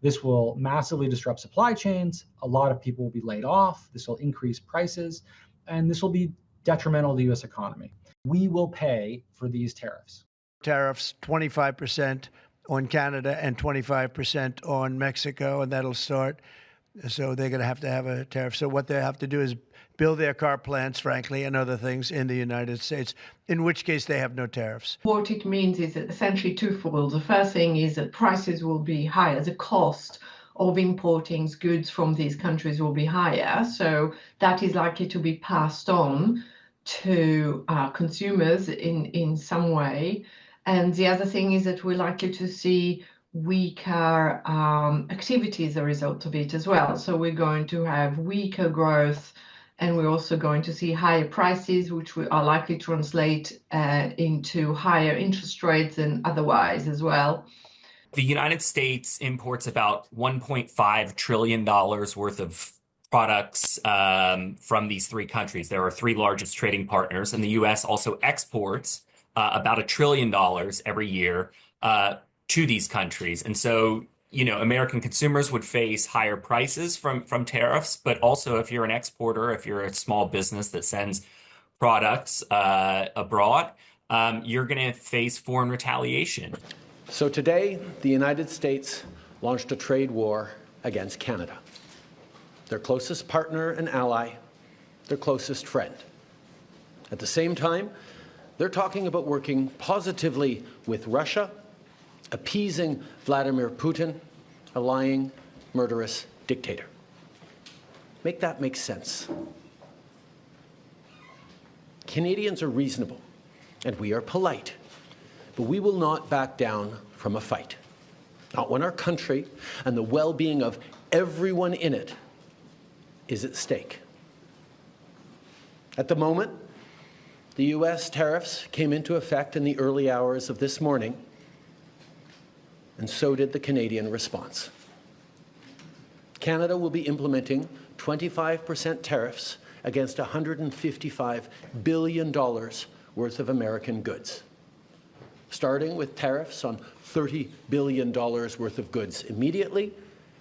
This will massively disrupt supply chains. A lot of people will be laid off. This will increase prices, and this will be detrimental to the U.S. economy. We will pay for these tariffs. Tariffs, 25% on Canada and 25% on Mexico, and that'll start. So they're going to have a tariff. So what they have to do is build their car plants, frankly, and other things in the United States, in which case they have no tariffs. What it means is essentially twofold. The first thing is that prices will be higher. The cost of importing goods from these countries will be higher. So that is likely to be passed on to consumers in some way. And the other thing is that we're likely to see weaker activity as a result of it as well. So we're going to have weaker growth, and we're also going to see higher prices, which are likely to translate into higher interest rates than otherwise as well. The United States imports about $1.5 trillion worth of products from these three countries. There are three largest trading partners, and the U.S. also exports about $1 trillion every year to these countries. And so, American consumers would face higher prices from tariffs, but also if you're an exporter, if you're a small business that sends products abroad, you're going to face foreign retaliation. So today, the United States launched a trade war against Canada, their closest partner and ally, their closest friend. At the same time, they're talking about working positively with Russia, appeasing Vladimir Putin, a lying, murderous dictator. Make that make sense. Canadians are reasonable, and we are polite, but we will not back down from a fight. Not when our country and the well-being of everyone in it is at stake. At the moment, the U.S. tariffs came into effect in the early hours of this morning, and so did the Canadian response. Canada will be implementing 25% tariffs against $155 billion worth of American goods, starting with tariffs on $30 billion worth of goods immediately,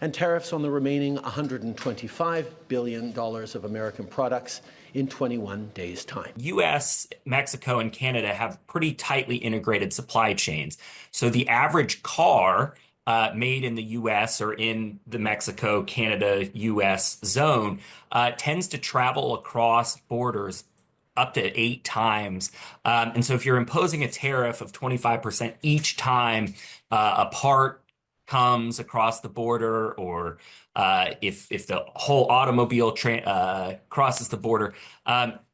and tariffs on the remaining $125 billion of American products in 21 days' time. U.S., Mexico, and Canada have pretty tightly integrated supply chains. So the average car made in the U.S. or in the Mexico, Canada, U.S. zone tends to travel across borders up to 8 times. And so if you're imposing a tariff of 25% each time a part comes across the border, or if the whole automobile crosses the border,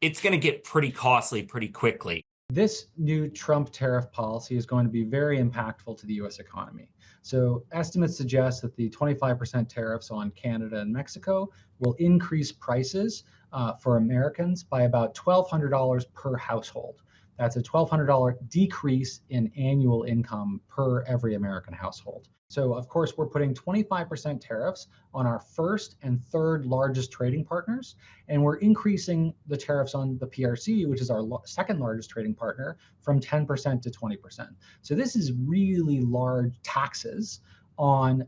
it's going to get pretty costly pretty quickly. This new Trump tariff policy is going to be very impactful to the U.S. economy. So estimates suggest that the 25% tariffs on Canada and Mexico will increase prices for Americans by about $1,200 per household. That's a $1,200 decrease in annual income per every American household. So, of course, we're putting 25% tariffs on our first and third largest trading partners, and we're increasing the tariffs on the PRC, which is our second largest trading partner, from 10% to 20%. So this is really large taxes on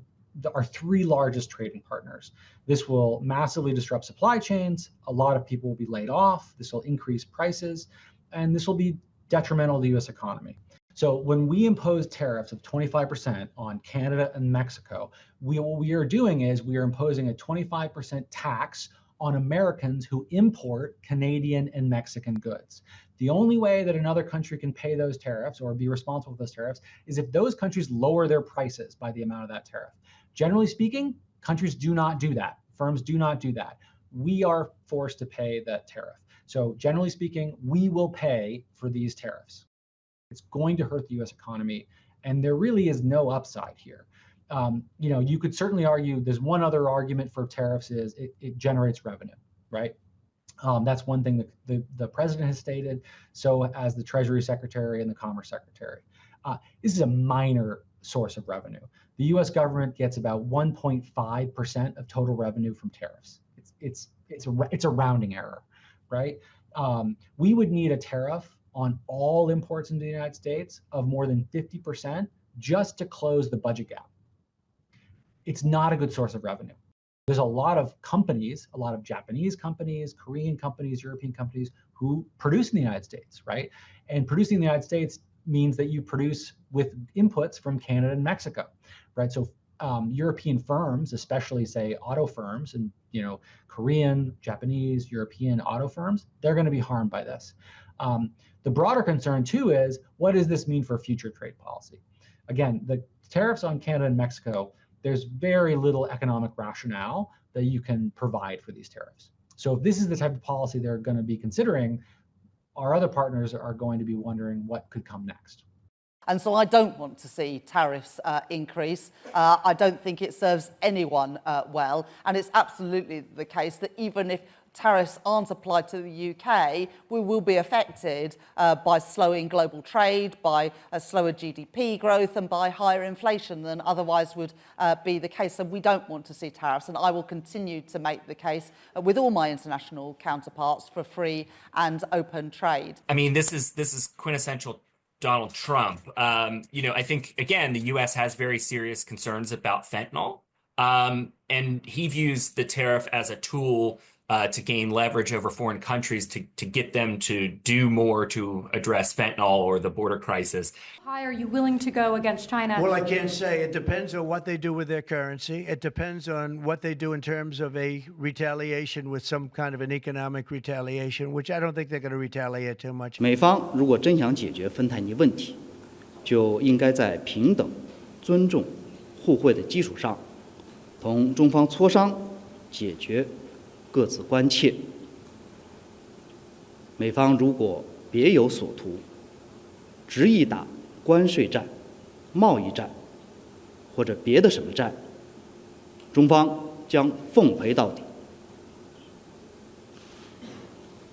our three largest trading partners. This will massively disrupt supply chains. A lot of people will be laid off. This will increase prices, and this will be detrimental to the U.S. economy. So when we impose tariffs of 25% on Canada and Mexico, what we are doing is we are imposing a 25% tax on Americans who import Canadian and Mexican goods. The only way that another country can pay those tariffs or be responsible for those tariffs is if those countries lower their prices by the amount of that tariff. Generally speaking, countries do not do that. Firms do not do that. We are forced to pay that tariff. So generally speaking, we will pay for these tariffs. It's going to hurt the U.S. economy, and there really is no upside here. You could certainly argue there's one other argument for tariffs is it generates revenue, right? That's one thing that the president has stated, so as the Treasury Secretary and the Commerce Secretary. This is a minor source of revenue. The U.S. government gets about 1.5% of total revenue from tariffs. It's a rounding error, right? We would need a tariff on all imports into the United States of more than 50% just to close the budget gap. it's not a good source of revenue. There's a lot of companies, a lot of Japanese companies, Korean companies, European companies who produce in the United States, right? And producing in the United States means that you produce with inputs from Canada and Mexico, right? So European firms, especially say auto firms and Korean, Japanese, European auto firms, they're going to be harmed by this. The broader concern too is, what does this mean for future trade policy? Again, the tariffs on Canada and Mexico, there's very little economic rationale that you can provide for these tariffs. So if this is the type of policy they're going to be considering, our other partners are going to be wondering what could come next. And so I don't want to see tariffs increase. I don't think it serves anyone well. And it's absolutely the case that even if tariffs aren't applied to the UK, we will be affected by slowing global trade, by a slower GDP growth, and by higher inflation than otherwise would be the case. And we don't want to see tariffs. And I will continue to make the case with all my international counterparts for free and open trade. I mean, this is quintessential Donald Trump. I think, again, the U.S. has very serious concerns about fentanyl, and he views the tariff as a tool to gain leverage over foreign countries to get them to do more to address fentanyl or the border crisis. How high are you willing to go against China? Well, I can't say. It depends on what they do with their currency. It depends on what they do in terms of a retaliation with some kind of an economic retaliation, which I don't think they're going to retaliate too much. 美方如果真想解决芬太尼问题，就应该在平等、尊重、互惠的基础上，同中方磋商解决各自关切。美方如果别有所图，执意打关税战、贸易战或者别的什么战，中方将奉陪到底。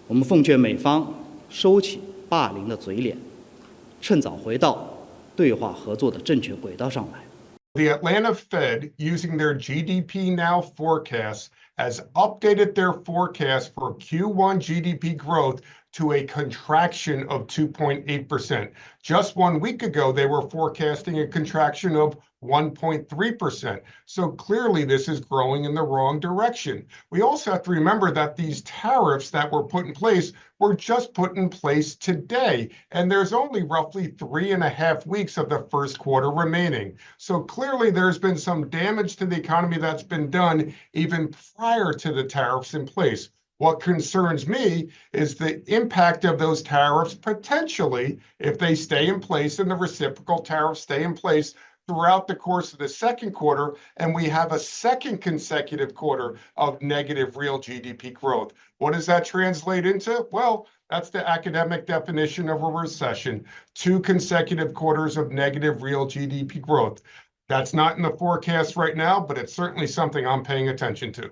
我们奉劝美方收起霸凌的嘴脸，趁早回到对话合作的正确轨道上来。The Atlanta Fed, using their GDP Now forecast, has updated their forecast for Q1 GDP growth to a contraction of 2.8%. Just 1 week ago, they were forecasting a contraction of 1.3%. So clearly this is growing in the wrong direction. We also have to remember that these tariffs that were put in place were just put in place today, and there's only roughly 3.5 weeks of the first quarter remaining. So clearly there's been some damage to the economy that's been done even prior to the tariffs in place. What concerns me is the impact of those tariffs potentially, if they stay in place and the reciprocal tariffs stay in place throughout the course of the second quarter, and we have a second consecutive quarter of negative real GDP growth. What does that translate into? Well, that's the academic definition of a recession. 2 consecutive quarters of negative real GDP growth. That's not in the forecast right now, but it's certainly something I'm paying attention to.